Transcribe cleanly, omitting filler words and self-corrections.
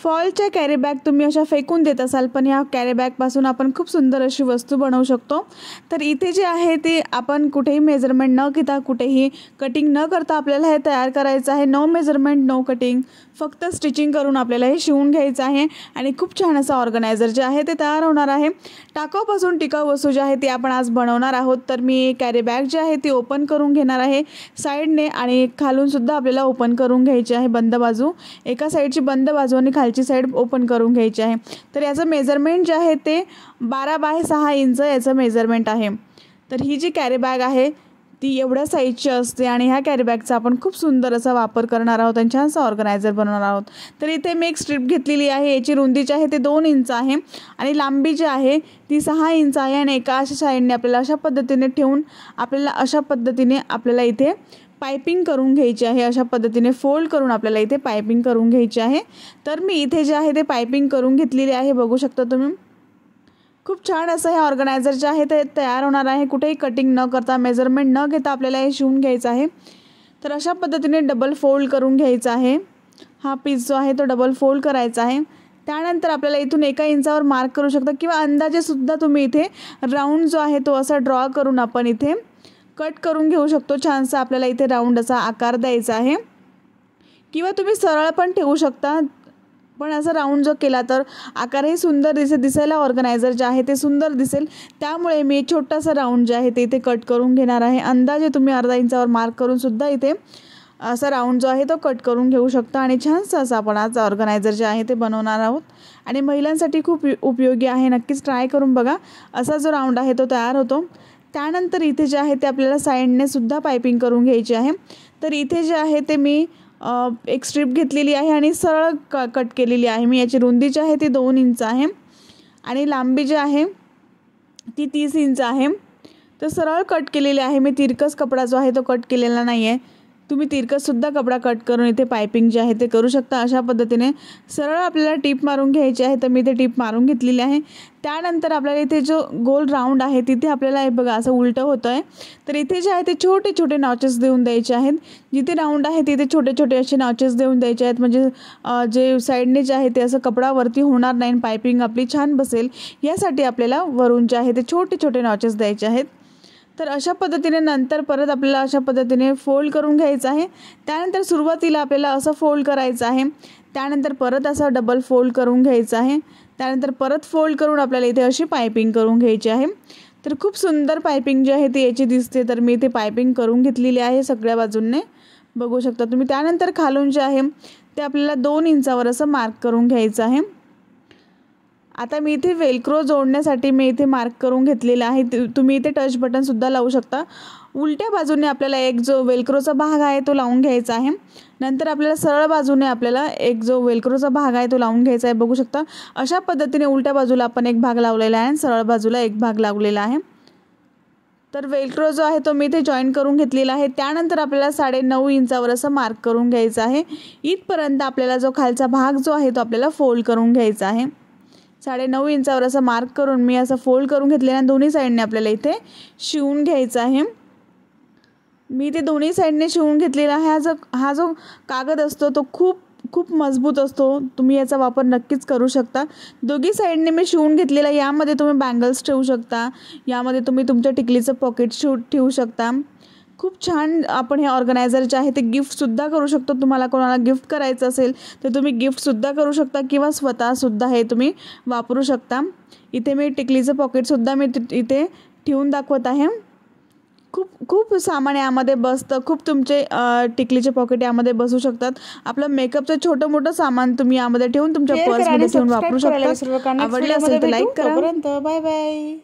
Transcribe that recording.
फॉलच्या carry bag तुम्ही अशा फेकून देत असाल, पण ह्या कॅरी बॅगपासून आपण खूप सुंदर अशी वस्तू बनवू शकतो। तर इथे जे आहे ते आपण कुठेही मेजरमेंट न घेता, कुठेही कटिंग न करता आपल्याला हे तयार करायचं आहे। नो मेजरमेंट नो कटिंग, फक्त स्टिचिंग करून आपल्याला हे शिवून घ्यायचं आहे आणि खूप छान असं ऑर्गनायझर जे आहे ते तयार होणार आहे। टाकाऊपासून टिकाऊ वस्तू जी आहे ती आपण आज बनवणार आहोत। तर मी कॅरी बॅग जी आहे ती ओपन करून घेणार आहे साईडने आणि खालून सुद्धा आपल्याला ओपन करून घ्यायची आहे। बंद बाजू, एका साईडची बंद बाजू आणि खालची साईड ओपन करून घ्यायची आहे। तर याचं मेजरमेंट जे आहे ते 12 बाय 6 इंच याचं मेजरमेंट आहे। तर ही जी कॅरी बॅग आहे ती एवढ्या साईजची असते आणि ह्या कॅरी बॅगचा आपण खूप सुंदर असा वापर करणार आहोत आणि छानसा ऑर्गनायझर बनवणार आहोत। तर इथे मी एक स्ट्रिप घेतलेली आहे, याची रुंदी जी आहे ते 2 इंच आहे आणि लांबी जी आहे ती 6 इंच आहे आणि एका अशा साईडने आपल्याला अशा पद्धतीने ठेवून आपल्याला इथे पाइपिंग करून घ्यायची आहे। अशा पद्धतीने फोल्ड करून आपल्याला इथे पाइपिंग करून घ्यायची आहे। तर मी इथे जे आहे ते पाइपिंग करून घेतलेली आहे, बघू शकता तुम्ही। खूप छान असं हे ऑर्गनायझर जे आहे ते तयार होणार आहे। कुठेही कटिंग न करता, मेजरमेंट न घेता आपल्याला हे शिवून घ्यायचं आहे। तर अशा पद्धतीने डबल फोल्ड करून घ्यायचा आहे। हा पीस जो आहे तो डबल फोल्ड करायचा आहे। त्यानंतर आपल्याला इथून 1 इंचावर मार्क करू शकता किंवा अंदाजे सुद्धा तुम्ही इथे राऊंड जो आहे तो असा ड्रॉ करून आपण इथे कट करून घेऊ शकतो। छानसा आपल्याला इथे राऊंड असा आकार द्यायचा आहे किंवा तुम्ही सरळ पण ठेवू शकता, पण असं राऊंड जो केला तर आकारही सुंदर दिसायला ऑर्गनायझर जे आहे ते सुंदर दिसेल। त्यामुळे मी छोटासा राऊंड जे आहे ते इथे कट करून घेणार आहे। अंदाजे तुम्ही अर्धा इंचावर मार्क करून सुद्धा इथे असा राऊंड जो आहे तो कट करून घेऊ शकता आणि छानसा असं आपण आज ऑर्गनायझर जे आहे ते बनवणार आहोत आणि महिलांसाठी खूप उपयोगी आहे। नक्कीच ट्राय करून बघा। असा जो राऊंड आहे तो तयार होतो। त्यानंतर इथे जे आहे ते आपल्याला साईडने सुद्धा पाइपिंग करून घ्यायची आहे। तर इथे जे आहे ते मी एक स्ट्रिप घेतलेली आहे आणि सरळ कट केलेली आहे मी। याची रुंदी जी आहे ती 2 इंच आहे आणि लांबी जी आहे ती 30 इंच आहे। तर सरळ कट केलेली आहे मी, तिरकस कपडा जो आहे तो कट केलेला नाही आहे। तुम्ही तिरकससुद्धा कपडा कट करून इथे पाइपिंग जे आहे ते करू शकता। अशा पद्धतीने सरळ आपल्याला टिप मारून घ्यायची आहे। तर मी इथे टिप मारून घेतलेली आहे। त्यानंतर आपल्याला इथे जो गोल राऊंड आहे तिथे आपल्याला हे बघा असं उलटं होतं आहे। तर इथे जे आहे ते छोटे छोटे नॉचेस देऊन द्यायचे आहेत। जिथे राऊंड आहे तिथे छोटे छोटे असे नॉचेस देऊन द्यायचे आहेत, म्हणजे जे साईडने जे आहे ते असं कपडावरती होणार नाही, पाइपिंग आपली छान बसेल यासाठी आपल्याला वरून जे आहे ते छोटे छोटे नॉचेस द्यायचे आहेत। तर अशा पद्धतीने नंतर परत आपल्याला अशा पद्धतीने फोल्ड करून घ्यायचं आहे। त्यानंतर सुरुवातीला आपल्याला असं फोल्ड करायचं आहे, त्यानंतर परत असं डबल फोल्ड करून घ्यायचं आहे, त्यानंतर परत फोल्ड करून आपल्याला इथे अशी पाइपिंग करून घ्यायची आहे। तर खूप सुंदर पाइपिंग जी आहे ती याची दिसते। तर मी इथे पाइपिंग करून घेतलेली आहे सगळ्या बाजूंनी, बघू शकता तुम्ही। त्यानंतर खालून जे आहे ते आपल्याला 2 इंचावर असं मार्क करून घ्यायचं आहे। आता मी इथे वेलक्रो जोडण्यासाठी मी इथे मार्क करून घेतलेला आहे। तुम्ही इथे टच बटन सुद्धा लावू शकता। उलट्या बाजूने आपल्याला एक जो वेलक्रोचा भाग आहे तो लावून घ्यायचा आहे। नंतर आपल्याला सरळ बाजूने आपल्याला एक जो वेलक्रोचा भाग आहे तो लावून घ्यायचा आहे, बघू शकता। अशा पद्धतीने उलट्या बाजूला आपण एक भाग लावलेला आहे आणि सरळ बाजूला एक भाग लावलेला आहे। तर वेलक्रो जो आहे तो मी इथे जॉईन करून घेतलेला आहे। त्यानंतर आपल्याला 9.5 इंचावर असं मार्क करून घ्यायचं आहे। इथपर्यंत आपल्याला जो खालचा भाग जो आहे तो आपल्याला फोल्ड करून घ्यायचा आहे। 9.5 इंचावर असं मार्क करून मी असं फोल्ड करून घेतलेलं आणि दोन्ही साईडने आपल्याला इथे शिवून घ्यायचं आहे। मी इथे दोन्ही साईडने शिवून घेतलेला आहे। हा जो कागद असतो तो खूप मजबूत असतो, तुम्ही याचा वापर नक्कीच करू शकता। दोघी साईडने मी शिवून घेतलेला, यामध्ये तुम्ही बँगल्स ठेवू शकता, यामध्ये तुम्ही तुमच्या टिकलीचं पॉकेट ठेवू शकता। खूप छान आपण हे ऑर्गनायझर जे आहे ते गिफ्टसुद्धा करू शकतो। तुम्हाला कोणाला गिफ्ट करायचं असेल तर तुम्ही गिफ्टसुद्धा करू शकता किंवा स्वतःसुद्धा हे तुम्ही वापरू शकता। इथे मी टिकलीचं पॉकेटसुद्धा मी इथे ठेवून दाखवत आहे। खूप सामान यामध्ये बसतं, खूप तुमचे टिकलीचे पॉकेट यामध्ये बसू शकतात। आपलं मेकअपचं छोटं मोठं सामान तुम्ही यामध्ये ठेवून तुमच्या पर्समध्ये ठेवून वापरू शकता। आवडलं असेल तर लाईक करा। Bye bye.